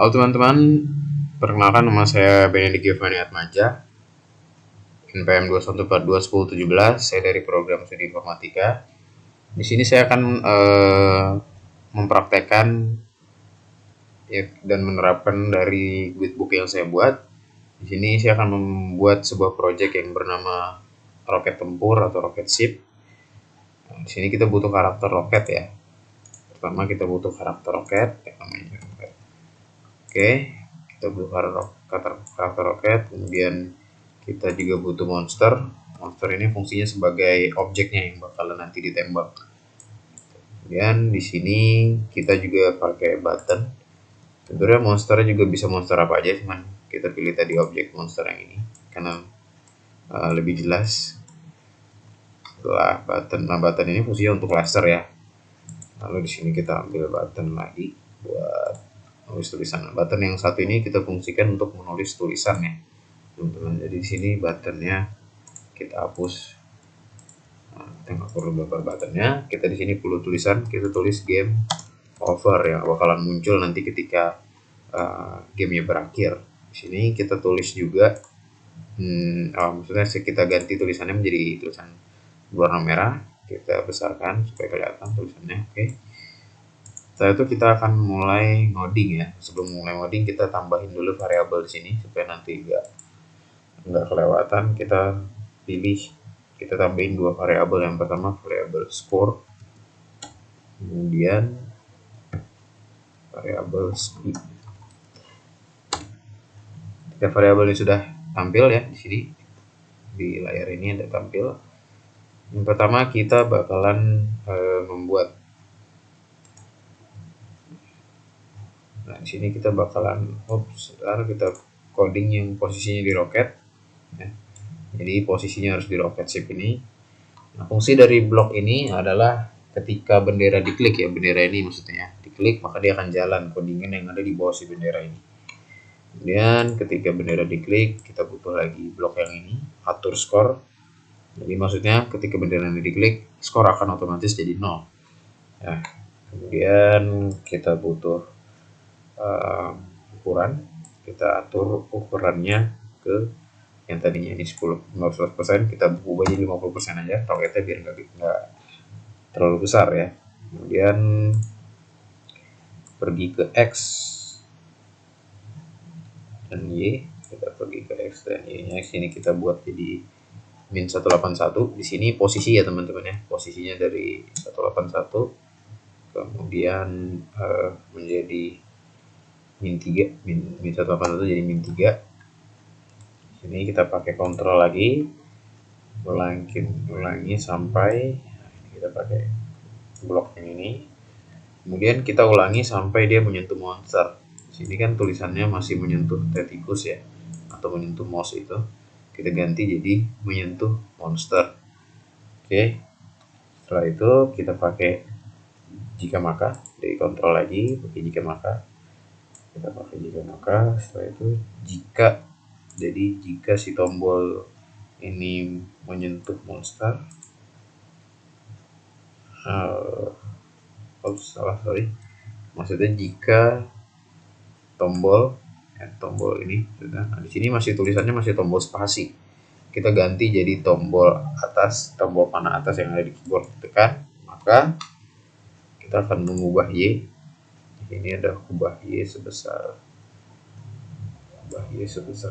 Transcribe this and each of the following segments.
Halo teman-teman, perkenalkan nama saya Benedict Giovanni Atmaja, NPM 214210117. Saya dari program studi informatika. Di sini saya akan mempraktekkan ya, dan menerapkan dari guidebook yang saya buat. Di sini saya akan membuat sebuah project yang bernama roket tempur atau roket ship. Di sini kita butuh karakter roket ya. Pertama kita butuh karakter roket, namanya roket. Oke, kita butuh karakter roket, kemudian kita juga butuh monster. Monster ini fungsinya sebagai objeknya yang bakalan nanti ditembak. Kemudian di sini kita juga pakai button. Sebenarnya monsternya juga bisa monster apa aja, cuman kita pilih tadi objek monster yang ini karena lebih jelas. Setelah button ini fungsinya untuk laser ya. Lalu di sini kita ambil button lagi buat menulis tulisan. Button yang satu ini kita fungsikan untuk menulis tulisan ya, teman-teman. Jadi di sini buttonnya kita hapus. Nah, kita nggak perlu gambar buttonnya. Kita di sini perlu tulisan. Kita tulis game over yang bakalan muncul nanti ketika gamenya berakhir. Di sini kita tulis juga. Maksudnya kita ganti tulisannya menjadi tulisan warna merah. Kita besarkan supaya kelihatan tulisannya. Oke. Setelah itu kita akan mulai ngoding ya. Sebelum mulai ngoding kita tambahin dulu variabel di sini supaya nanti nggak kelewatan. Kita tambahin dua variabel. Yang pertama variabel score, kemudian variabel speed. Ya, variabel ini sudah tampil ya di sini di layar ini ada tampil. Yang pertama kita bakalan membuat. Nah, di sini kita bakalan kita coding yang posisinya di roket ya. Jadi posisinya harus di roket ship ini. Nah, fungsi dari blok ini adalah ketika bendera diklik ya, bendera ini maksudnya ya, diklik maka dia akan jalan codingan yang ada di bawah si bendera ini. Kemudian ketika bendera diklik kita butuh lagi blok yang ini, atur skor. Jadi maksudnya ketika bendera ini diklik skor akan otomatis jadi 0 ya. Kemudian kita butuh ukuran, kita atur ukurannya ke yang tadinya ini 15%, kita ubah jadi 50% aja roketnya biar nggak terlalu besar ya. Kemudian pergi ke X dan Y, kita pergi ke X dan Y nya. Sini kita buat jadi min 181. Di sini posisi ya teman-teman ya, posisinya dari 181 kemudian menjadi min 3, min 181 jadi min 3. Sini kita pakai kontrol lagi, ulangi sampai kita pakai blok yang ini. Kemudian kita ulangi sampai dia menyentuh monster. Sini kan tulisannya masih menyentuh tetikus ya, atau menyentuh mouse itu. Kita ganti jadi menyentuh monster. Oke. Setelah itu kita pakai jika maka, dari kontrol lagi pakai jika maka. Kita pakai jika maka. Setelah itu jika, jadi jika si tombol ini menyentuh monster, maksudnya jika tombol ini, nah, di sini masih tulisannya masih tombol spasi, kita ganti jadi tombol atas, tombol panah atas yang ada di keyboard tekan, maka kita akan mengubah Y. Ini ada ubah Y sebesar 10.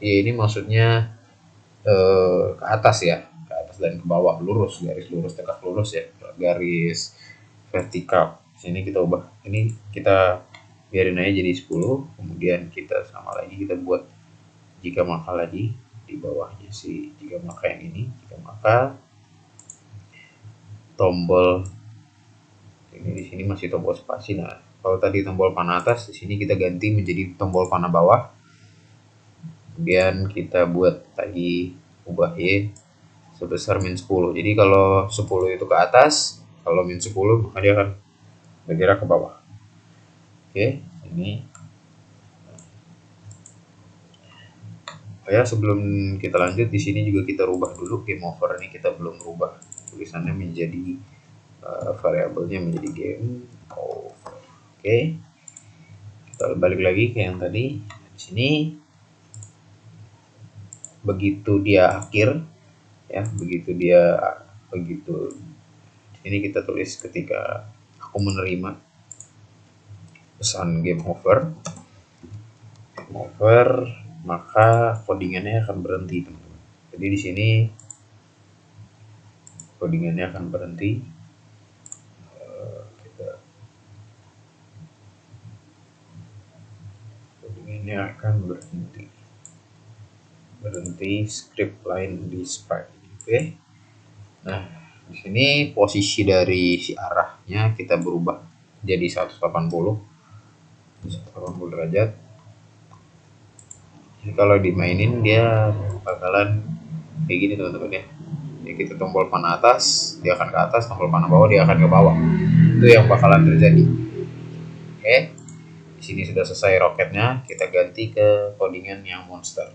Y ini maksudnya ke atas ya, ke atas dan ke bawah, lurus, garis lurus, tegak lurus ya, garis vertikal. Sini kita ubah, ini kita biarin aja jadi 10. Kemudian kita sama lagi, kita buat jika maka lagi di bawahnya si jika maka yang ini, jika maka tombol ini di sini masih tombol spasi. Nah, kalau tadi tombol panah atas, di sini kita ganti menjadi tombol panah bawah. Kemudian kita buat lagi ubah Y sebesar min 10. Jadi kalau 10 itu ke atas, kalau min 10 maka dia akan bergerak ke bawah. Oke, ini ya. Sebelum kita lanjut, di sini juga kita rubah dulu game over ini, kita belum rubah tulisannya menjadi variabelnya menjadi game over. Oke, Kita balik lagi ke yang tadi. Di sini begitu dia akhir ya, begitu ini kita tulis ketika aku menerima pesan game over, maka codingannya akan berhenti, teman-teman. Jadi di sini codingannya akan berhenti. Codingannya akan berhenti script line di sprite. Oke. Nah, di sini posisi dari si arahnya kita berubah jadi 180 derajat. Jadi kalau dimainin dia bakalan kayak gini, teman-teman ya. Jadi kita tombol panah atas, dia akan ke atas, tombol panah bawah, dia akan ke bawah. Itu yang bakalan terjadi. Oke. Di sini sudah selesai roketnya, kita ganti ke codingan yang monster.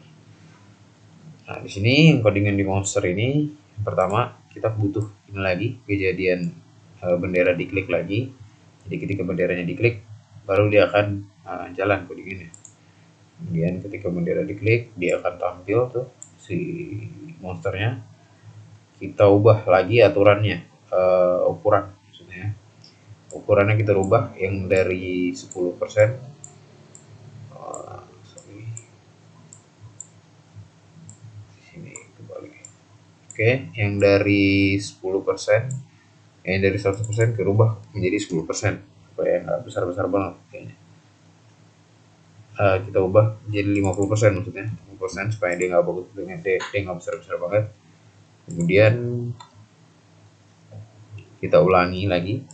Nah, di sini codingan di monster ini pertama kita butuh ini lagi kejadian bendera diklik lagi. Jadi ketika benderanya diklik baru dia akan jalan codingannya. Kemudian ketika bendera diklik dia akan tampil tuh si monsternya. Kita ubah lagi aturannya, ukuran maksudnya. Ukurannya kita rubah yang dari 10%. Oke, yang dari 10%, yang dari 100% dirubah menjadi 10%, supaya nggak besar-besar banget kayaknya. Kita ubah jadi 50%, maksudnya 50%, supaya dia nggak bagus, dia nggak besar-besar banget. Kemudian kita ulangi lagi.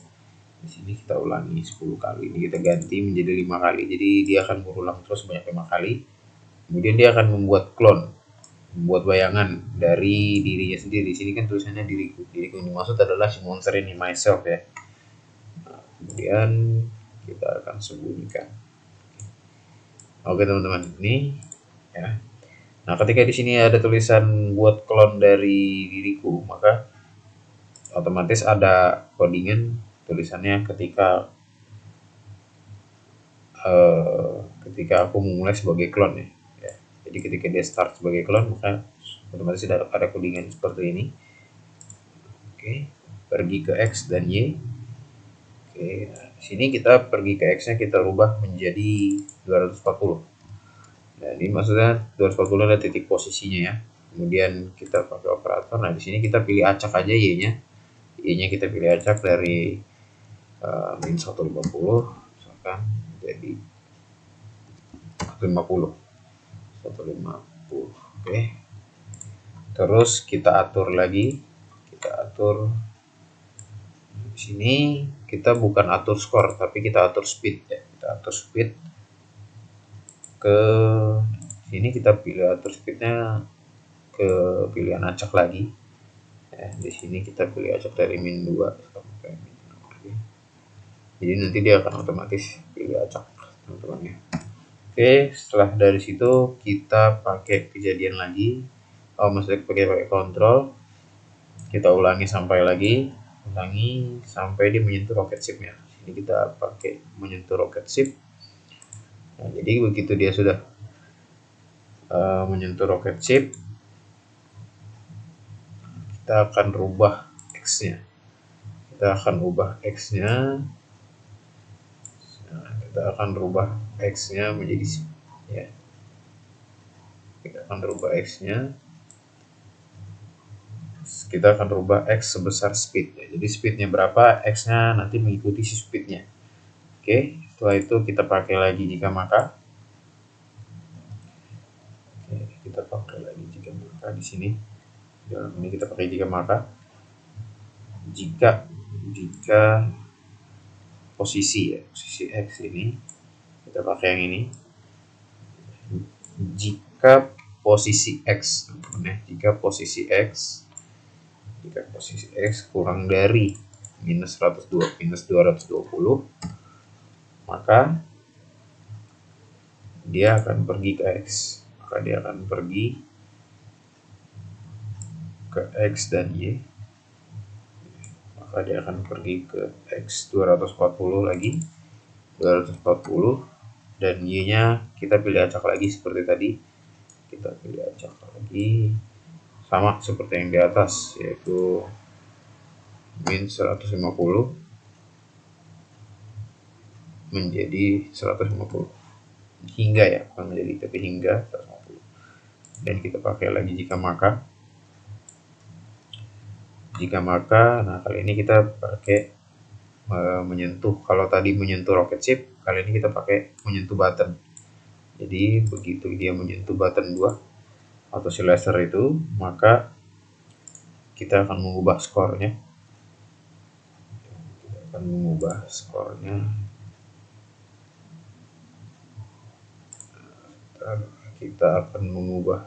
Di sini kita ulangi 10 kali. Ini kita ganti menjadi 5 kali. Jadi dia akan berulang terus sebanyak 5 kali. Kemudian dia akan membuat clone, membuat bayangan dari dirinya sendiri. Di sini kan tulisannya diriku. Diriku yang dimaksud adalah si monster ini, myself ya. Nah, kemudian kita akan sembunyikan. Oke teman-teman, ini ya. Nah, ketika di sini ada tulisan buat clone dari diriku, maka otomatis ada codingan tulisannya ketika aku memulai sebagai clone ya. Jadi ketika dia start sebagai clone, maka otomatis ada codingan seperti ini. Oke, pergi ke X dan Y. Oke, nah, di sini kita pergi ke X-nya kita rubah menjadi 240. Nah, ini maksudnya 240 ada titik posisinya ya. Kemudian kita pakai operator. Nah, di sini kita pilih acak aja Y-nya. Y-nya kita pilih acak dari min 150 misalkan jadi 150. Oke. Terus kita atur lagi. Di sini kita bukan atur skor, tapi kita atur speed ya. Kita atur speed ke sini, kita pilih atur speednya ke pilihan acak lagi. Ya, di sini kita pilih acak dari min 2 sampai min 6. Jadi nanti dia akan otomatis pilih acak, teman-teman ya. Oke, setelah dari situ kita pakai kejadian lagi. Maksudnya pakai kontrol. Kita ulangi sampai dia menyentuh rocket ship-nya. Ini kita pakai menyentuh rocket ship. Nah, jadi begitu dia sudah menyentuh rocket ship, kita akan rubah X-nya. Kita akan rubah X-nya menjadi ya. Kita akan rubah X sebesar speed ya. Jadi speednya berapa, X-nya nanti mengikuti si speednya. Oke, setelah itu kita pakai lagi jika maka. Oke, kita pakai lagi jika maka di sini. Dalam ini kita pakai jika maka. Jika posisi X ini, kita pakai yang ini. Jika posisi X kurang dari minus 220, maka dia akan pergi ke X. Maka dia akan pergi ke X dan Y. Maka dia akan pergi ke X 240 lagi. 240. dan Y-nya kita pilih acak lagi seperti tadi. Kita pilih acak lagi sama seperti yang di atas, yaitu min 150 menjadi 150 hingga, ya bukan menjadi tapi hingga 150. Dan kita pakai lagi jika maka. Nah kali ini kita pakai menyentuh. Kalau tadi menyentuh rocket ship, kali ini kita pakai menyentuh button. Jadi begitu dia menyentuh button 2 atau si laser itu, maka kita akan mengubah skornya. Kita akan mengubah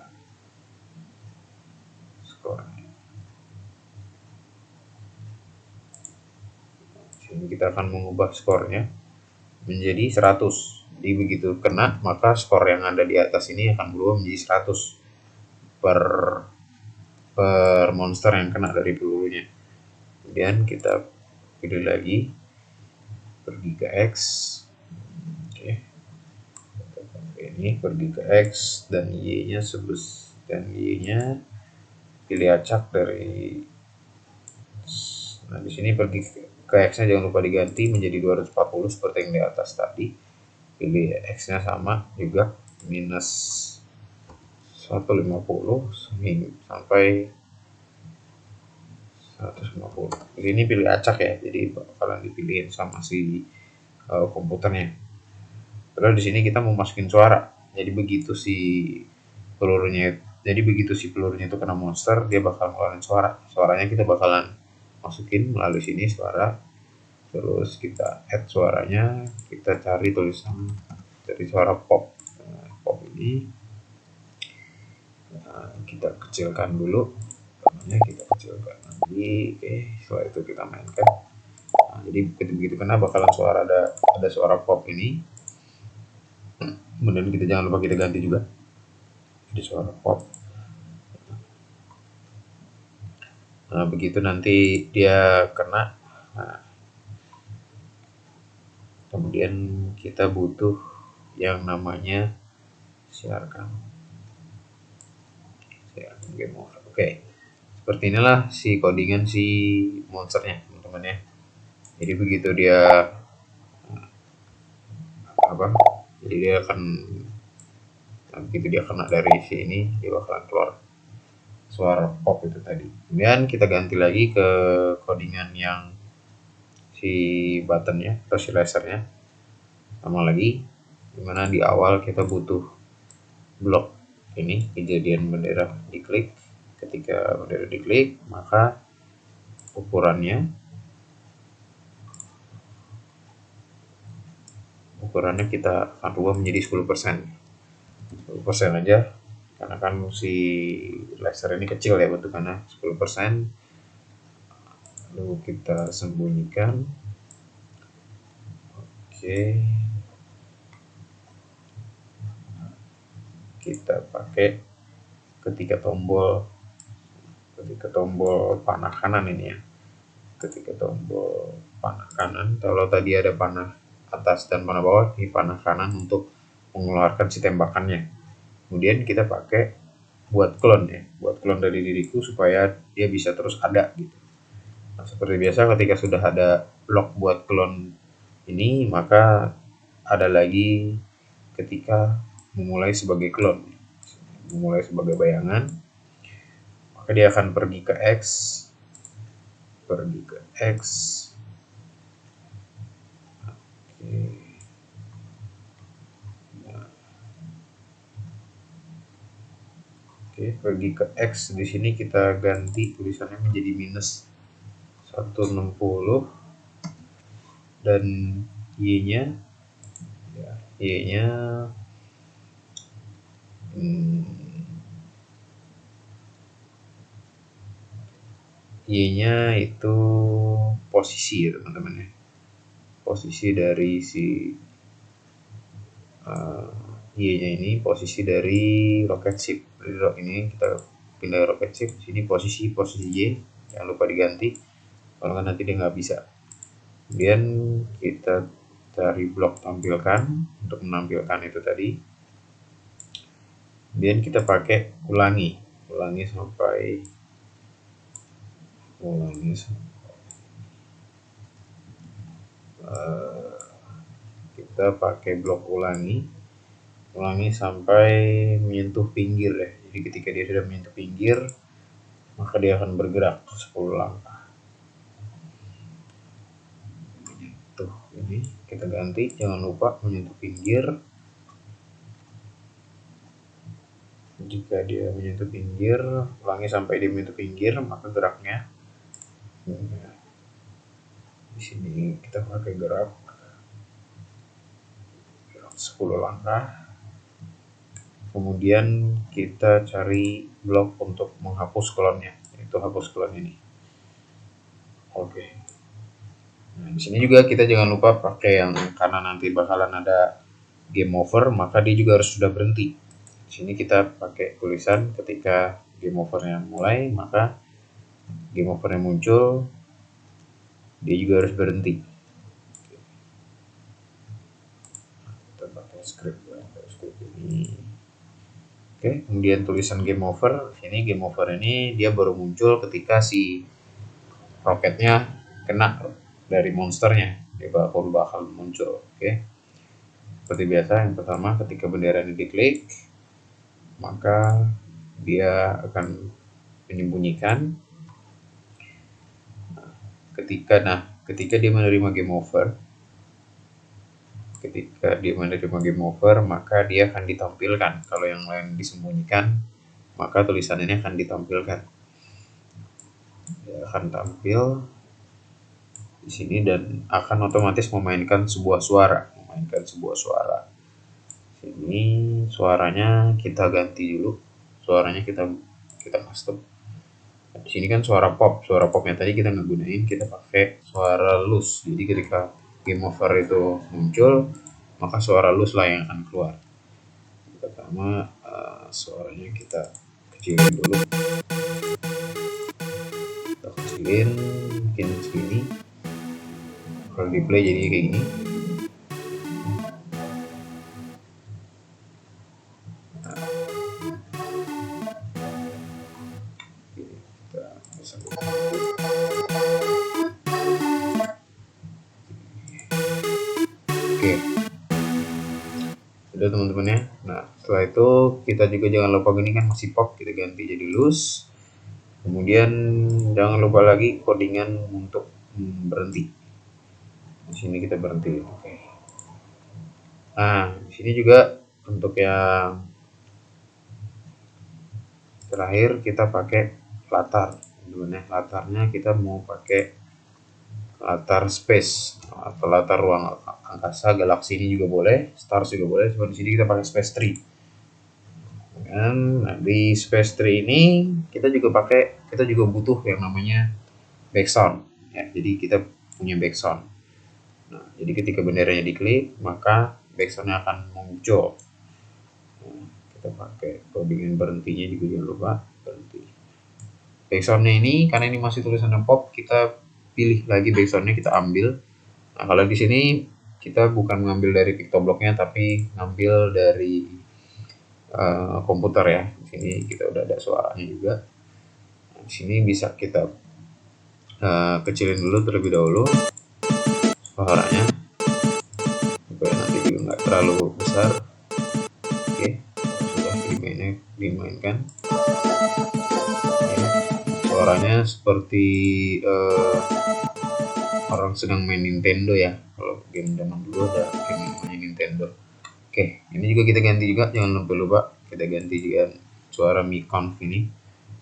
skornya. Sini kita akan mengubah skornya menjadi 100. Jadi begitu kena, maka skor yang ada di atas ini akan berubah menjadi 100 per monster yang kena dari pelurunya. Kemudian kita pilih lagi, pergi ke X. Oke. Ini pergi ke X dan Y-nya pilih acak dari. Nah, di sini pergi ke X-nya jangan lupa diganti menjadi 240 seperti yang di atas tadi. Pilih X-nya sama juga minus 150 sampai 150. Ini pilih acak ya, jadi bakalan dipilihin sama si komputernya. Padahal di sini kita mau masukin suara. Jadi begitu si pelurunya itu kena monster, dia bakal ngeluarin suara. Suaranya kita bakalan masukin melalui sini suara. Terus kita add suaranya, kita cari tulisan dari suara pop. Nah, pop ini kita kecilkan dulu. Kita kecilkan lagi. Oke, setelah itu kita mainkan. Nah, jadi begitu kena bakalan suara ada suara pop ini. Kemudian kita jangan lupa kita ganti juga jadi suara pop. Nah, begitu nanti dia kena. Nah, kemudian kita butuh yang namanya siarkan game over. Oke. Seperti inilah si codingan si monsternya, teman-teman ya. Jadi begitu dia jadi dia akan begitu dia kena dari sini, dia bakalan keluar suara pop itu tadi. Kemudian kita ganti lagi ke codingan yang si buttonnya atau si lasernya, sama lagi, dimana di awal kita butuh blok ini kejadian bendera diklik. Ketika bendera diklik, maka ukurannya kita akan rubah menjadi 10%. 10% aja, karena kan si laser ini kecil ya bentukannya. 10%. Lalu kita sembunyikan. Oke. Kita pakai ketika tombol panah kanan ini ya. Ketika tombol panah kanan, kalau tadi ada panah atas dan panah bawah, ini panah kanan untuk mengeluarkan si tembakannya. Kemudian kita pakai buat clone ya, buat clone dari diriku supaya dia bisa terus ada gitu. Nah, seperti biasa ketika sudah ada blok buat clone ini, maka ada lagi ketika memulai sebagai clone, memulai sebagai bayangan, maka dia akan pergi ke X. Oke. Oke, pergi ke X. Di sini kita ganti tulisannya menjadi minus 160 dan Y-nya Y-nya itu posisi ya teman-teman ya. Posisi dari si Y-nya ini posisi dari rocket ship. Ini kita pindah rocket ship, sini posisi Y, jangan lupa diganti, kalau kan nanti dia nggak bisa. Kemudian kita cari blok tampilkan untuk menampilkan itu tadi. Kemudian kita pakai ulangi sampai kita pakai blok ulangi sampai menyentuh pinggir ya. Jadi ketika dia sudah menyentuh pinggir, maka dia akan bergerak 10 langkah. Tuh, ini kita ganti, jangan lupa menyentuh pinggir. Jika dia menyentuh pinggir, ulangi sampai dia menyentuh pinggir, maka geraknya di sini kita pakai gerak 10 langkah. Kemudian kita cari blok untuk menghapus klonnya, yaitu hapus klon ini. Oke. Nah, di sini juga kita jangan lupa pakai yang, karena nanti bakalan ada game over, maka dia juga harus sudah berhenti. Di sini kita pakai tulisan ketika game overnya mulai, maka game overnya muncul, dia juga harus berhenti. Kita pakai script ini. Oke, kemudian tulisan game over. Ini game over ini dia baru muncul ketika si roketnya kena dari monsternya, dia bakal muncul. Oke, seperti biasa, yang pertama ketika bendera ini diklik, maka dia akan menyembunyikan. Ketika dia menerima game over, maka dia akan ditampilkan. Kalau yang lain disembunyikan, maka tulisannya akan ditampilkan. Dia akan tampil di sini dan akan otomatis memainkan sebuah suara. Sini suaranya kita ganti dulu. Suaranya kita custom. Di sini kan suara popnya tadi kita nggak gunain, kita pakai suara loose. Jadi ketika game over itu muncul, maka suara loose lah yang akan keluar. Pertama suaranya kita kecilin dulu, mungkin segini. Kalau di play jadi kayak gini. Oke, sudah teman-teman ya. Nah, setelah itu kita juga jangan lupa, gini kan masih pop, kita ganti jadi loose. Kemudian jangan lupa lagi codingan untuk berhenti. Di sini kita berhenti. Oke. Nah, di sini juga untuk yang terakhir kita pakai latar. Teman-teman ya, latarnya kita mau pakai latar space atau latar ruang angkasa, galaksi ini juga boleh, stars juga boleh. Cuma di sini kita pakai space tree. Dan di space tree ini kita juga butuh yang namanya background ya. Jadi kita punya background. Nah, jadi ketika benderanya diklik, maka backgroundnya akan muncul. Nah, kita pakai codingan berhentinya juga jangan lupa, berhenti. Backgroundnya ini karena ini masih tulisannya pop, kita pilih lagi backgroundnya, kita ambil. Nah, kalau di sini kita bukan mengambil dari Pictobloknya, tapi ngambil dari komputer ya. Di sini kita udah ada suaranya juga. Nah, di sini bisa kita kecilin dulu terlebih dahulu suaranya supaya nanti juga nggak terlalu besar. Oke, sudah dimainkan. Suaranya seperti orang sedang main Nintendo ya. Kalau game zaman dulu ada game namanya Nintendo. Oke, ini juga kita ganti juga, jangan lupa kita ganti juga suara miconf ini,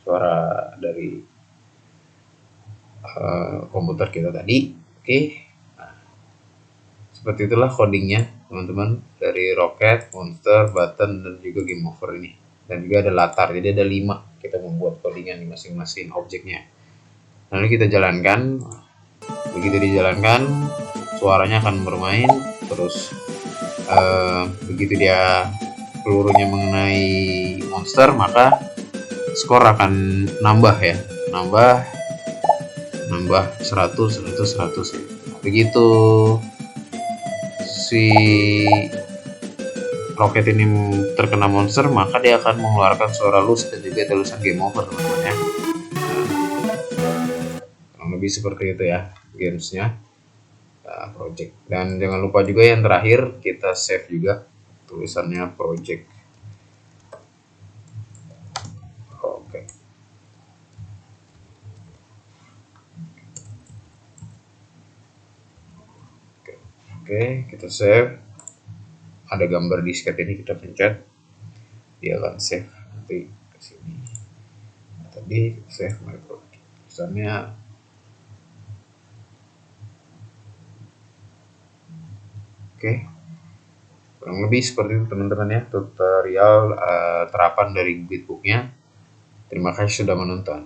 suara dari komputer kita tadi. Oke, nah, seperti itulah codingnya teman-teman, dari roket, monster, button, dan juga game over ini. Dan juga ada latar, jadi ada 5 kita membuat codingan di masing-masing objeknya. Lalu kita jalankan. Begitu dijalankan, suaranya akan bermain. Terus begitu dia pelurunya mengenai monster, maka skor akan nambah ya, nambah 100 ya. Begitu si roket ini terkena monster, maka dia akan mengeluarkan suara lus dan juga tulisan game over, teman-teman ya. Kurang lebih seperti itu ya gamesnya, project. Dan jangan lupa juga yang terakhir kita save juga tulisannya project. Oke. Oke, kita save. Ada gambar disket ini, kita pencet, dia akan save nanti ke sini. Nah, tadi save my project. Tulisannya oke. Kurang lebih seperti itu teman-teman ya tutorial terapan dari Guidebooknya. Terima kasih sudah menonton.